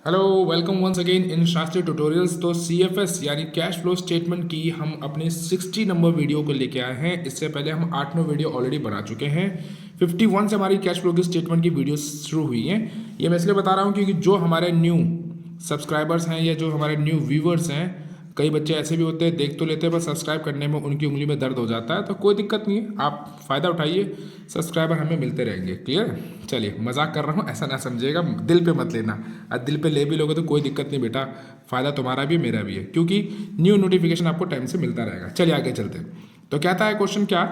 Hello, welcome once again in Shastri tutorials. तो CFS यानी cash flow statement की हम अपने 60 नंबर वीडियो को लेके आए हैं। इससे पहले हम 8 वीडियो ऑलरेडी बना चुके हैं। 51 से हमारी कैश फ्लो की स्टेटमेंट की वीडियो शुरू हुई हैं। ये मैं इसलिए बता रहा हूँ क्योंकि जो हमारे न्यू सब्सक्राइबर्स हैं या जो हमारे न्यू व्यूवर्स हैं, कई बच्चे ऐसे भी होते हैं देख तो लेते हैं पर सब्सक्राइब करने में उनकी उंगली में दर्द हो जाता है। तो कोई दिक्कत नहीं है, आप फ़ायदा उठाइए, सब्सक्राइबर हमें मिलते रहेंगे। क्लियर? चलिए, मजाक कर रहा हूँ, ऐसा ना समझिएगा, दिल पे मत लेना। अब दिल पे ले भी लोगे तो कोई दिक्कत नहीं बेटा, फ़ायदा तुम्हारा भी मेरा भी है, क्योंकि न्यू नोटिफिकेशन आपको टाइम से मिलता रहेगा। चलिए आगे चलते हैं। तो क्या था क्वेश्चन, क्या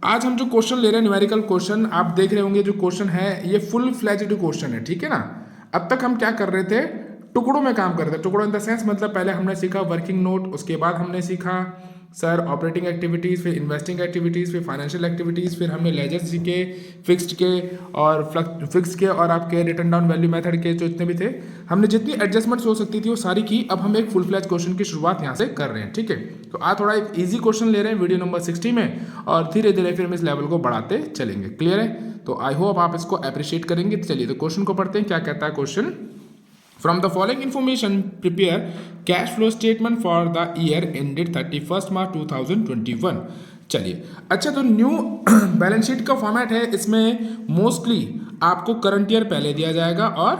आज हम जो क्वेश्चन ले रहे हैं न्यूमेरिकल क्वेश्चन, आप देख रहे होंगे जो क्वेश्चन है ये फुल फ्लैज्ड क्वेश्चन है, ठीक है ना। अब तक हम क्या कर रहे थे, टुकड़ों में काम करते हैं। टुकड़ों इन द सेंस मतलब पहले हमने सीखा वर्किंग नोट, उसके बाद हमने सीखा सर ऑपरेटिंग एक्टिविटीज़, फिर इन्वेस्टिंग एक्टिविटीज़, फिर फाइनेंशियल एक्टिविटीज़, फिर हमने लेजर सीखे, फिक्स्ड के और फिक्स के और आपके रिटर्न डाउन वैल्यू मेथड के जो जितने भी थे, हमने जितनी एडजस्टमेंट्स हो सकती थी वो सारी की। अब हम एक फुल फ्लैज क्वेश्चन की शुरुआत यहाँ से कर रहे हैं, ठीक है। तो आज थोड़ा एक ईजी क्वेश्चन ले रहे हैं वीडियो नंबर 60 में, और धीरे धीरे फिर हम इस लेवल को बढ़ाते चलेंगे। क्लियर है? तो आई होप आप इसको अप्रिशिएट करेंगे। चलिए तो क्वेश्चन को पढ़ते हैं। क्या कहता है question? From the following information, prepare cash flow statement for the year ended 31st March 2021। चलिए, अच्छा तो न्यू बैलेंस शीट का फॉर्मेट है, इसमें मोस्टली आपको करंट ईयर पहले दिया जाएगा और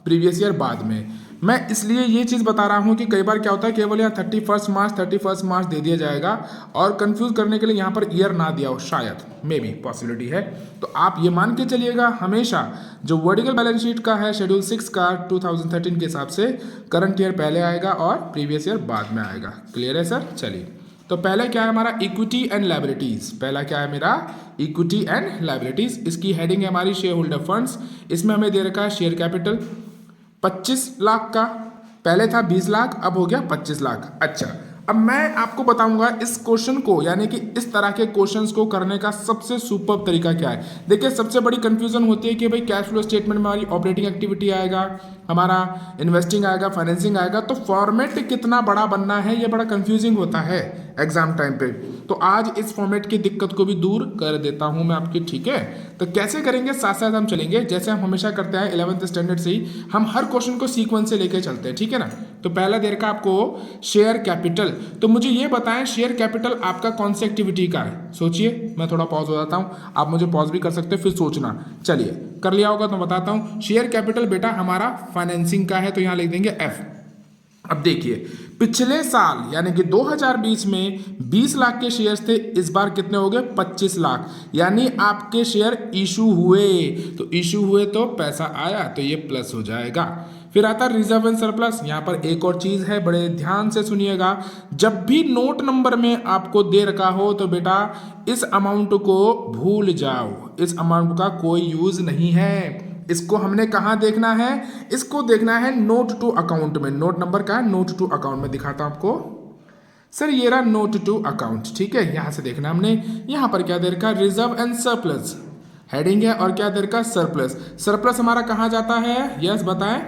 प्रीवियस ईयर बाद में। मैं इसलिए ये चीज़ बता रहा हूँ कि कई बार क्या होता है, केवल यहाँ 31st मार्च दे दिया जाएगा और कंफ्यूज करने के लिए यहाँ पर ईयर ना दिया हो, शायद मे बी पॉसिबिलिटी है। तो आप ये मान के चलिएगा हमेशा जो वर्टिकल बैलेंस शीट का है शेड्यूल 6 का 2013 के हिसाब से करंट ईयर पहले आएगा और प्रीवियस ईयर बाद में आएगा। क्लियर है सर? चलिए, तो पहले क्या है हमारा इक्विटी एंड लायबिलिटीज। पहला क्या है मेरा इक्विटी एंड लायबिलिटीज। इसकी हेडिंग है हमारी शेयर होल्डर फंड्स। इसमें हमें दे रखा है शेयर कैपिटल 25 लाख का, पहले था 20 लाख, अब हो गया 25 लाख। अच्छा, अब मैं आपको बताऊंगा इस क्वेश्चन को, यानी कि इस तरह के क्वेश्चंस को करने का सबसे सुपर तरीका क्या है। देखिए, सबसे बड़ी कंफ्यूजन होती है कि भाई कैश फ्लो स्टेटमेंट में हमारी ऑपरेटिंग एक्टिविटी आएगा, हमारा इन्वेस्टिंग आएगा, फाइनेंसिंग आएगा, तो फॉर्मेट कितना बड़ा बनना है ये बड़ा कंफ्यूजिंग होता है एग्जाम टाइम पे। तो आज इस फॉर्मेट की दिक्कत को भी दूर कर देता हूं मैं आपकी, ठीक है। तो कैसे करेंगे, साथ साथ हम चलेंगे, जैसे हम हमेशा करते हैं 11th स्टैंडर्ड से ही हम हर क्वेश्चन को सीक्वेंस से लेके चलते हैं, ठीक है ना। तो पहला देर का आपको शेयर कैपिटल। तो मुझे ये बताएं शेयर कैपिटल आपका कौन सी एक्टिविटी का है। सोचिए, मैं थोड़ा पॉज हो जाता हूं, आप मुझे पॉज भी कर सकते हैं फिर सोचना। चलिए, कर लिया होगा तो बताता हूं। शेयर कैपिटल बेटा हमारा फाइनेंसिंग का है, तो यहां लिख देंगे एफ। अब देखिए, पिछले साल यानी कि 2020 में 20 लाख के शेयर थे, इस बार कितने हो गए 25 लाख, यानी आपके शेयर इशू हुए। तो इशू हुए तो पैसा आया, तो ये प्लस हो जाएगा। फिर आता है रिजर्व एंड सरप्लस। यहां पर एक और चीज है, बड़े ध्यान से सुनिएगा, जब भी नोट नंबर में आपको दे रखा हो तो बेटा इस अमाउंट को भूल जाओ, इस अमाउंट का कोई यूज नहीं है। इसको हमने कहाँ देखना है, इसको देखना है नोट टू अकाउंट में। नोट नंबर का है, नोट टू अकाउंट में दिखाता हूं आपको। सर ये रहा नोट टू अकाउंट, ठीक है, यहां से देखना हमने। यहां पर क्या दे रखा है, रिजर्व एंड सरप्लस हेडिंग है, और क्या दे रखा है, सरप्लस। सरप्लस हमारा कहाँ जाता है, यस बताएं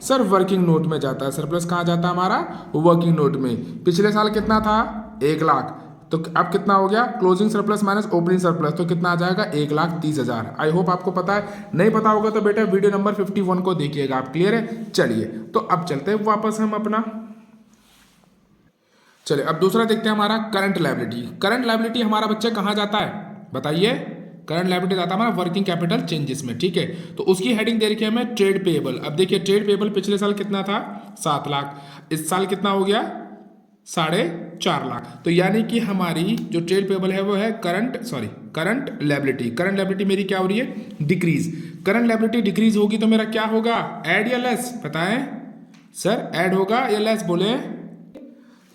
सर, वर्किंग नोट में जाता है। सरप्लस कहाँ जाता है हमारा, वर्किंग नोट में। पिछले साल कितना था, 1 लाख, तो अब कितना हो गया, closing surplus minus opening surplus, तो कितना आ जाएगा 1,30,000। आई होप आपको पता है, नहीं पता होगा तो बेटा वीडियो नंबर 51 को देखिएगा आप। क्लियर है? चलिए, तो अब चलते हैं वापस हम अपना। चलिए, अब दूसरा देखते हैं हमारा करंट लायबिलिटी। करंट लायबिलिटी हमारा बच्चा कहाँ जाता है बताइए। करंट लायबिलिटी जाता है हमारा वर्किंग कैपिटल चेंजेस में, ठीक है। तो उसकी हेडिंग दे रखी है हमें ट्रेड पेएबल। अब देखिए, ट्रेड पेएबल पिछले साल कितना था, 7 लाख, इस साल कितना हो गया 4.5 लाख। तो यानी कि हमारी जो ट्रेड पेएबल है वो है करंट लायबिलिटी। करंट लायबिलिटी मेरी क्या हो रही है, डिक्रीज। करंट लायबिलिटी डिक्रीज होगी तो मेरा क्या होगा, ऐड या लेस बताएं सर, ऐड होगा या लेस बोले।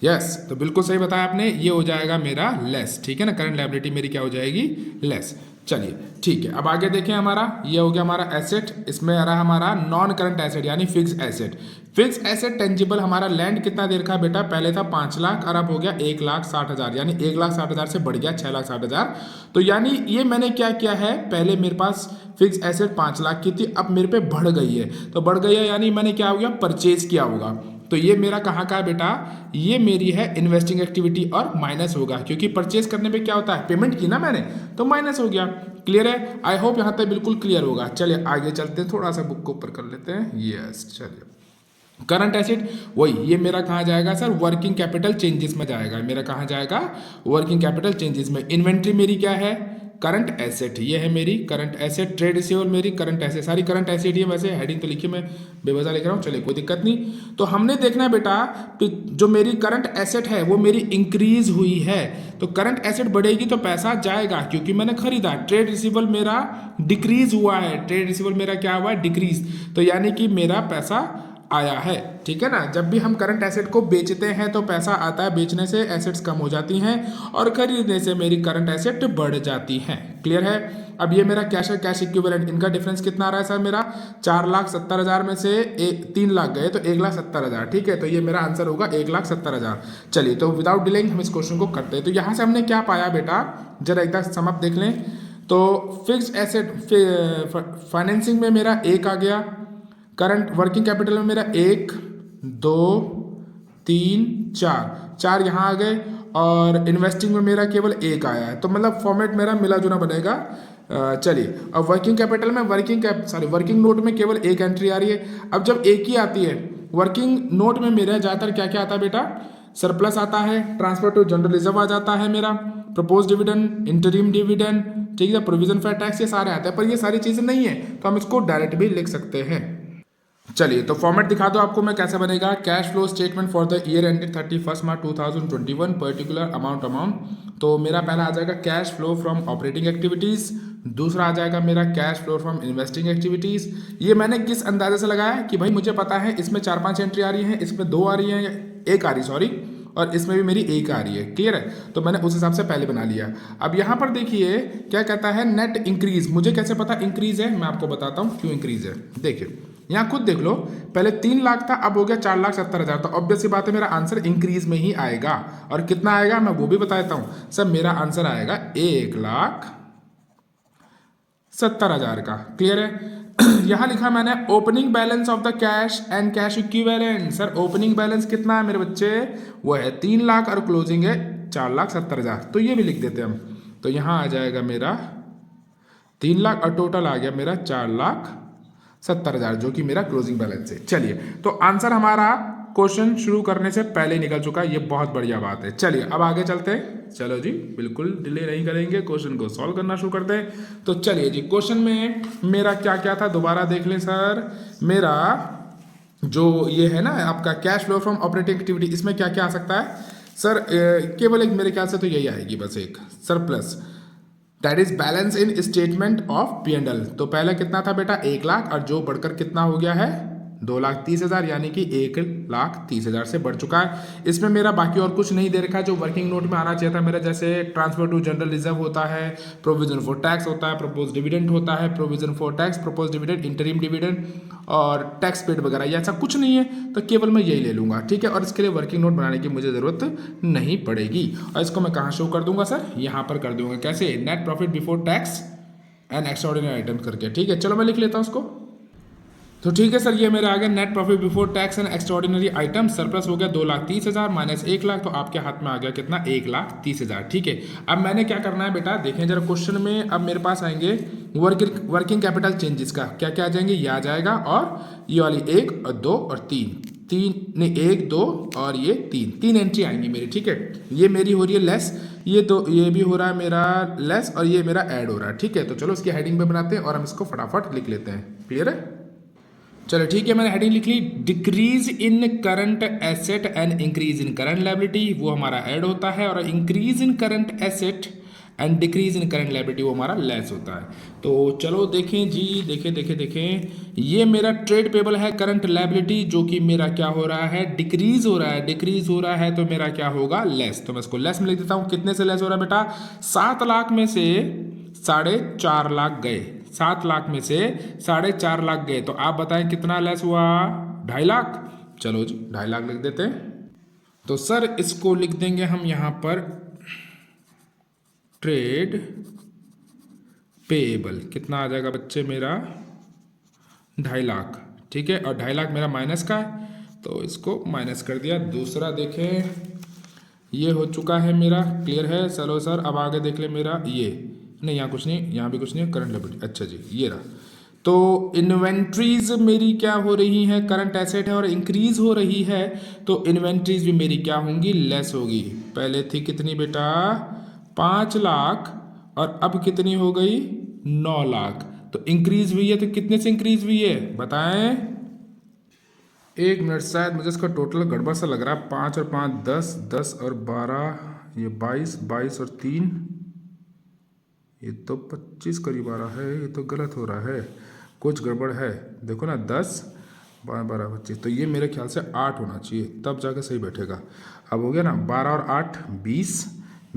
यस, तो बिल्कुल सही बताया आपने, ये हो जाएगा मेरा लेस, ठीक है ना। करंट लायबिलिटी मेरी क्या हो जाएगी, लेस। चलिए ठीक है, अब आगे देखें, हमारा ये हो गया हमारा एसेट। इसमें आ रहा हमारा नॉन करंट एसेट यानी fix asset. Fix asset tangible हमारा लैंड कितना दे रखा है बेटा, पहले था 5 लाख और अब हो गया 1,60,000, यानी 1,60,000 से बढ़ गया 6,60,000। तो यानी ये मैंने क्या किया है, पहले मेरे पास फिक्स एसेट 5 लाख की थी, अब मेरे पे बढ़ गई है। तो बढ़ गई है यानी मैंने क्या हो गया, परचेज किया होगा। तो ये मेरा कहाँ का है बेटा, ये मेरी है इन्वेस्टिंग एक्टिविटी और माइनस होगा, क्योंकि परचेज करने पे क्या होता है, पेमेंट की ना मैंने, तो माइनस हो गया। क्लियर है? आई होप यहाँ तक बिल्कुल क्लियर होगा। चलिए आगे चलते हैं, थोड़ा सा बुक को ऊपर कर लेते हैं। यस, चलिए करंट एसेट वही, ये मेरा कहाँ जाएगा सर, वर्किंग कैपिटल चेंजेस में जाएगा। मेरा कहाँ जाएगा, वर्किंग कैपिटल चेंजेस में। इन्वेंट्री मेरी क्या है, करंट एसेट, ये है मेरी करंट एसेट। ट्रेड रिसीवेबल मेरी करंट एसेट, सारी करंट एसेट ही है। वैसे हेडिंग तो लिखिए, मैं बेवजह लिख रहा हूँ, चलिए कोई दिक्कत नहीं। तो हमने देखना है बेटा, जो मेरी करंट एसेट है वो मेरी इंक्रीज हुई है, तो करंट एसेट बढ़ेगी तो पैसा जाएगा क्योंकि मैंने खरीदा। ट्रेड रिसीवेबल मेरा डिक्रीज हुआ है, ट्रेड रिसीवेबल मेरा क्या हुआ है, डिक्रीज, तो यानी कि मेरा पैसा आया है। ठीक है ना, जब भी हम करंट एसेट को बेचते हैं तो पैसा आता है, बेचने से एसेट्स कम हो जाती हैं और खरीदने से मेरी करंट एसेट बढ़ जाती हैं। क्लियर है। अब ये मेरा कैश है, कैश इक्विवेलेंट, इनका डिफरेंस कितना आ रहा है सर, मेरा 4,70,000 में से 3 लाख गए तो 1,70,000। ठीक है, तो ये मेरा आंसर होगा 1,70,000। चलिए, तो विदाउट डिलेइंग हम इस क्वेश्चन को करते हैं। तो यहाँ से हमने क्या पाया बेटा, जरा एक बार सम अप देख लें। तो फिक्स्ड एसेट फाइनेंसिंग में मेरा 1 आ गया, करंट वर्किंग कैपिटल में मेरा 1 2 3 4 यहाँ आ गए, और इन्वेस्टिंग में मेरा केवल 1 आया है। तो मतलब फॉर्मेट मेरा मिला जुला बनेगा। चलिए, अब वर्किंग कैपिटल में वर्किंग नोट में केवल 1 एंट्री आ रही है। अब जब एक ही आती है वर्किंग नोट में, मेरा ज़्यादातर क्या क्या आता है बेटा, सरप्लस आता है, ट्रांसफर टू जनरल रिजर्व आ जाता है मेरा, प्रपोज डिविडेंड, इंटरिम डिविडेंड, ठीक है, प्रोविजन फॉर टैक्स, ये सारे आते हैं। पर ये सारी चीज़ें नहीं है तो हम इसको डायरेक्ट भी लिख सकते हैं। चलिए, तो फॉर्मेट दिखा दो आपको मैं कैसे बनेगा। Cash flow statement for the year ended 31 March 2021, particular amount. तो मेरा पहला आ जाएगा cash flow from operating activities, दूसरा आ जाएगा मेरा cash flow from investing activities. ये मैंने किस अंदाजे से लगाया कि भाई मुझे पता है इसमें 4-5 एंट्री आ रही है, इसमें 2 आ रही है, 1 आ रही सॉरी, और इसमें भी मेरी 1 आ रही है। क्लियर है, तो मैंने उस हिसाब से पहले बना लिया। अब यहाँ पर देखिए क्या कहता है, नेट इंक्रीज। मुझे कैसे पता इंक्रीज है, मैं आपको बताता हूँ क्यों इंक्रीज है। देखिए यहाँ खुद देख लो, पहले 3 लाख था, अब हो गया 4,70,000, तो ऑब्वियस सी बात है मेरा आंसर इंक्रीज में ही आएगा। और कितना आएगा मैं वो भी बता देता हूँ सर, मेरा आंसर आएगा 1,70,000 का। क्लियर है। यहाँ लिखा मैंने opening balance of the cash and cash equivalent. Sir opening balance कितना है मेरे बच्चे, वो है 3 लाख और क्लोजिंग है 4,70,000, तो ये भी लिख देते हैं हम। तो यहाँ आ जाएगा मेरा 3 लाख और टोटल आ गया मेरा 4,70,000, जो कि मेरा क्लोजिंग बैलेंस है। चलिए, तो आंसर हमारा क्वेश्चन शुरू करने से पहले निकल चुका है, ये बहुत बढ़िया बात है। चलिए अब आगे चलते हैं। चलो जी, बिल्कुल डिले नहीं करेंगे, क्वेश्चन को सॉल्व करना शुरू करते हैं। तो चलिए जी, क्वेश्चन में मेरा क्या क्या था दोबारा देख लें सर। मेरा जो ये है ना आपका cash flow from operating activity, इसमें क्या क्या आ सकता है सर, केवल एक मेरे ख्याल से तो यही आएगी बस, एक surplus, that is balance in statement of P&L। तो पहले कितना था बेटा 1 लाख, और जो बढ़कर कितना हो गया है 2,30,000, यानी कि 1,30,000 से बढ़ चुका है। इसमें मेरा बाकी और कुछ नहीं दे रखा है जो वर्किंग नोट में आना चाहिए था मेरा, जैसे ट्रांसफर टू जनरल रिजर्व होता है, प्रोविजन फॉर टैक्स होता है, प्रपोज डिविडेंड होता है, provision for tax, propose dividend, interim dividend और टैक्स पेड वगैरह, ये ऐसा कुछ नहीं है, तो केवल मैं यही ले लूंगा। ठीक है, और इसके लिए वर्किंग नोट बनाने की मुझे ज़रूरत नहीं पड़ेगी। और इसको मैं कहाँ शो कर दूंगा सर, यहाँ पर कर दूंगा। कैसे, net profit before tax and extraordinary items करके। ठीक है, चलो मैं लिख लेता हूँ उसको। तो ठीक है सर, ये मेरा आ गया net profit before tax and extraordinary item. Surplus हो गया 2,30,000 माइनस 1 लाख, तो आपके हाथ में आ गया कितना 1,30,000। ठीक है, अब मैंने क्या करना है बेटा, देखें जरा क्वेश्चन में। अब मेरे पास आएंगे वर्किंग कैपिटल चेंजेस का क्या क्या आ जाएंगे, ये आ जाएगा, और ये वाली 1 और 2 और 3 नहीं 1 2 और ये 3 एंट्री आएंगी मेरी। ठीक है, ये मेरी हो रही है लेस, ये भी हो रहा है मेरा लेस, और ये मेरा ऐड हो रहा है। ठीक है, तो चलो इसकी हेडिंग पे बनाते हैं और हम इसको फटाफट लिख लेते हैं। क्लियर है, चलो ठीक है, मैंने हेडिंग लिख ली, decrease in current asset and increase in current liability, वो हमारा ऐड होता है, और increase in current asset and decrease in current liability वो हमारा लेस होता है। तो चलो देखें जी, देखें, ये मेरा ट्रेड पेबल है करंट लायबिलिटी, जो कि मेरा क्या हो रहा है, डिक्रीज हो रहा है, तो मेरा क्या होगा, लेस। तो मैं इसको लेस में लिख देता हूँ। कितने से लेस हो रहा है बेटा, 7 लाख में से 4.5 लाख गए, 7 लाख में से 4.5 लाख गए, तो आप बताएं कितना लेस हुआ, 2.5 लाख। चलो जी 2.5 लाख लिख देते हैं। तो सर इसको लिख देंगे हम यहाँ पर ट्रेड पेएबल, कितना आ जाएगा बच्चे मेरा 2.5 लाख। ठीक है, और 2.5 लाख मेरा माइनस का है, तो इसको माइनस कर दिया। दूसरा देखें, ये हो चुका है मेरा, क्लियर है। चलो सर अब आगे देख ले मेरा, ये नहीं, यहाँ कुछ नहीं, यहाँ भी कुछ नहीं, करंट लायबिलिटी, अच्छा जी ये रहा। तो इन्वेंट्रीज मेरी क्या हो रही है, करंट एसेट है और इंक्रीज हो रही है, तो इन्वेंट्रीज भी मेरी क्या होंगी, लेस होगी। पहले थी कितनी बेटा, 5 लाख, और अब कितनी हो गई, 9 लाख। तो इंक्रीज हुई है, तो कितने से इंक्रीज हुई है बताएं। 1 मिनट, शायद मुझे इसका टोटल गड़बड़ सा लग रहा है। 5 और 5 10, 10 और 12 ये 22, 22 और 3 ये तो 25 करीब आ रहा है। ये तो गलत हो रहा है, कुछ गड़बड़ है। देखो ना, 10 12 12 25, तो ये मेरे ख्याल से 8 होना चाहिए, तब जाके सही बैठेगा। अब हो गया ना, 12 और 8 20,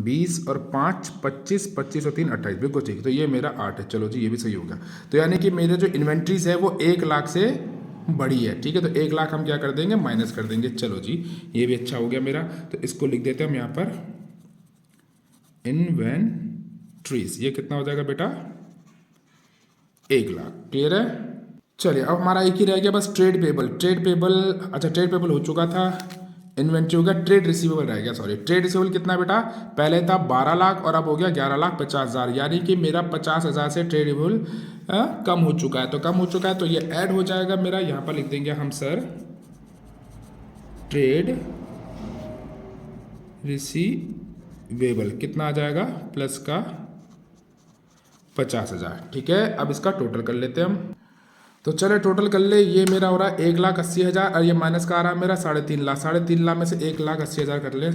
20 और 5 25, 25 और 3 28, बिल्कुल ठीक। तो ये मेरा 8 है। चलो जी, ये भी सही हो गया। तो यानी कि मेरे जो इन्वेंट्रीज है वो 1 लाख से बड़ी है, ठीक है। तो 1 लाख हम क्या कर देंगे, माइनस कर देंगे। चलो जी, ये भी अच्छा हो गया मेरा। तो इसको लिख देते हैं हम यहाँ पर, इन्वेंट्रीज। ये कितना हो जाएगा बेटा, 1 लाख। क्लियर है। चलिए, अब हमारा एक ही रह गया बस, ट्रेड पेबल। ट्रेड पेबल, अच्छा ट्रेड पेबल हो चुका था, इन्वेंट्री हो गया, ट्रेड रिसीवेबल रह गया। सॉरी, ट्रेड रिसीवेबल कितना बेटा, पहले था 12 लाख और अब हो गया 11,50,000, यानी कि मेरा 50,000 से ट्रेड रिसीवेबल कम हो चुका है। तो कम हो चुका है तो ये ऐड हो जाएगा मेरा, यहाँ पर लिख देंगे हम सर, ट्रेड रिसीवेबल कितना आ जाएगा, प्लस का 50,000। ठीक है, अब इसका टोटल कर लेते हैं हम। तो चले टोटल कर ले, ये मेरा हो रहा है 1,80,000 और ये माइनस का आ रहा है मेरा 3.5 लाख। 3.5 लाख में से 1,80,000 कर ले,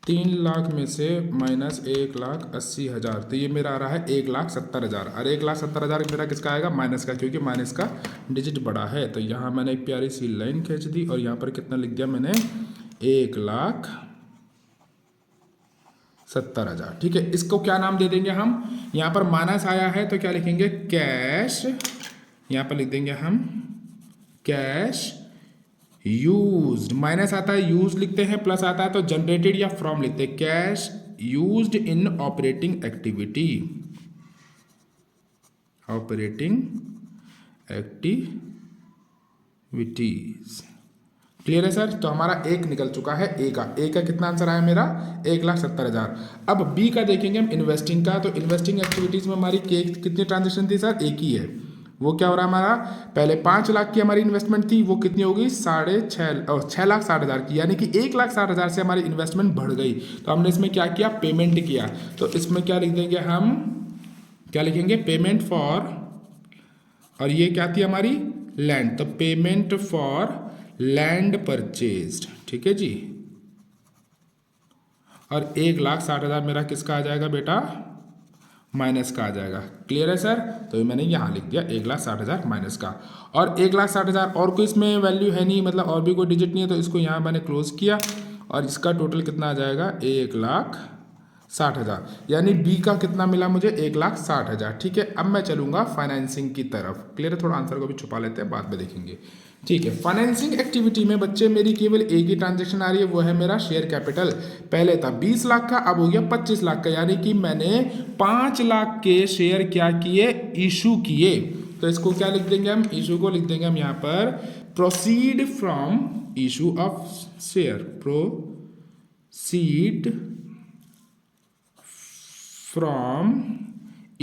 3.5 लाख में से माइनस 1,80,000, तो ये मेरा आ रहा है 1,70,000। और 1,70,000 मेरा किसका आएगा, माइनस का, क्योंकि माइनस का डिजिट बड़ा है। तो यहाँ मैंने एक प्यारी सी लाइन खींच दी और यहाँ पर कितना लिख दिया मैंने, 1,70,000। ठीक है, इसको क्या नाम दे देंगे हम, यहाँ पर माइनस आया है तो क्या लिखेंगे, कैश। यहाँ पर लिख देंगे हम कैश यूज्ड। माइनस आता है यूज लिखते हैं, प्लस आता है तो जनरेटेड या फ्रॉम लिखते हैं। Cash used in operating activity, operating activities. Clear है सर। तो हमारा एक निकल चुका है, ए का कितना आंसर आया मेरा, 1,70,000। अब बी का देखेंगे हम, इन्वेस्टिंग का। तो इन्वेस्टिंग एक्टिविटीज में हमारी कितनी ट्रांजेक्शन थी सर, एक ही है। वो क्या हो रहा है हमारा, पहले 5 लाख की हमारी इन्वेस्टमेंट थी, वो कितनी होगी, 6,60,000 की, यानी कि 1,60,000 से हमारी इन्वेस्टमेंट बढ़ गई। तो हमने इसमें क्या किया, पेमेंट किया। तो इसमें क्या लिख देंगे हम, क्या लिखेंगे, पेमेंट फॉर, और ये क्या थी हमारी, लैंड। तो पेमेंट फॉर लैंड परचेज्ड। ठीक है जी। और 1,60,000 मेरा किसका आ जाएगा बेटा, माइनस का आ जाएगा। क्लियर है सर। तो मैंने यहाँ लिख दिया 1,60,000 माइनस का। और 1,60,000 और कोई इसमें वैल्यू है नहीं, मतलब और भी कोई डिजिट नहीं है, तो इसको यहाँ मैंने क्लोज किया। और इसका टोटल कितना आ जाएगा, 1,60,000। यानी बी का कितना मिला मुझे, 1,60,000। ठीक है, अब मैं चलूंगा फाइनेंसिंग की तरफ। क्लियर है, थोड़ा आंसर को भी छुपा लेते हैं, बाद में देखेंगे। ठीक है, फाइनेंसिंग एक्टिविटी में बच्चे मेरी केवल एक ही ट्रांजेक्शन आ रही है, वो है मेरा शेयर कैपिटल। पहले था 20 लाख का, अब हो गया 25 लाख का, यानी कि मैंने 5 लाख के शेयर क्या किए, इशू किए। तो इसको क्या लिख देंगे हम, इशू को लिख देंगे हम यहाँ पर, proceed from issue of share, proceed from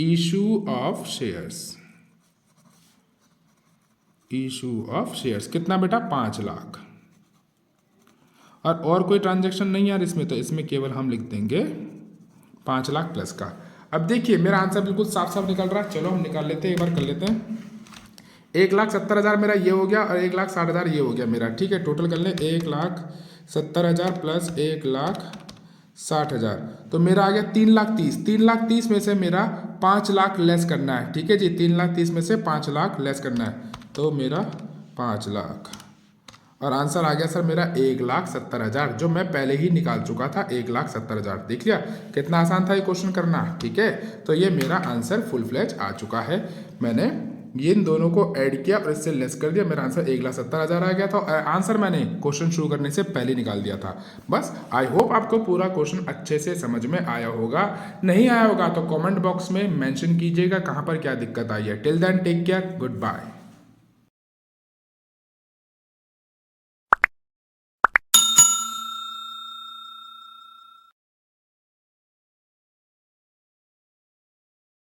issue of shares, issue of shares. कितना बेटा, 5 लाख। और कोई ट्रांजैक्शन नहीं यार इसमें, तो इसमें केवल हम लिख देंगे 5 लाख प्लस का। अब देखिए मेरा आंसर बिल्कुल साफ साफ निकल रहा है। चलो हम निकाल लेते हैं, एक बार कर लेते हैं। 1,70,000 मेरा ये हो गया और 1,60,000 ये हो गया मेरा। ठीक है, टोटल कर ले, 1,70,000 प्लस 1,60,000, तो मेरा आ गया 3,30,000। 3,30,000 में से मेरा 5 लाख लेस करना है। ठीक है जी, 3,30,000 में से 5 लाख लेस करना है, तो मेरा 5 लाख। और आंसर आ गया सर मेरा 1,70,000, जो मैं पहले ही निकाल चुका था। 1,70,000 देख लिया, कितना आसान था ये क्वेश्चन करना। ठीक है, तो ये मेरा आंसर फुल फ्लैज आ चुका है। मैंने ये इन दोनों को ऐड किया और इससे लेस कर दिया, मेरा आंसर 1,70,000 आ गया था। आंसर मैंने क्वेश्चन शुरू करने से पहले निकाल दिया था। बस आई होप आपको पूरा क्वेश्चन अच्छे से समझ में आया होगा। नहीं आया होगा तो कमेंट बॉक्स में मेंशन कीजिएगा कहाँ पर क्या दिक्कत आई है। Till then take care, good bye.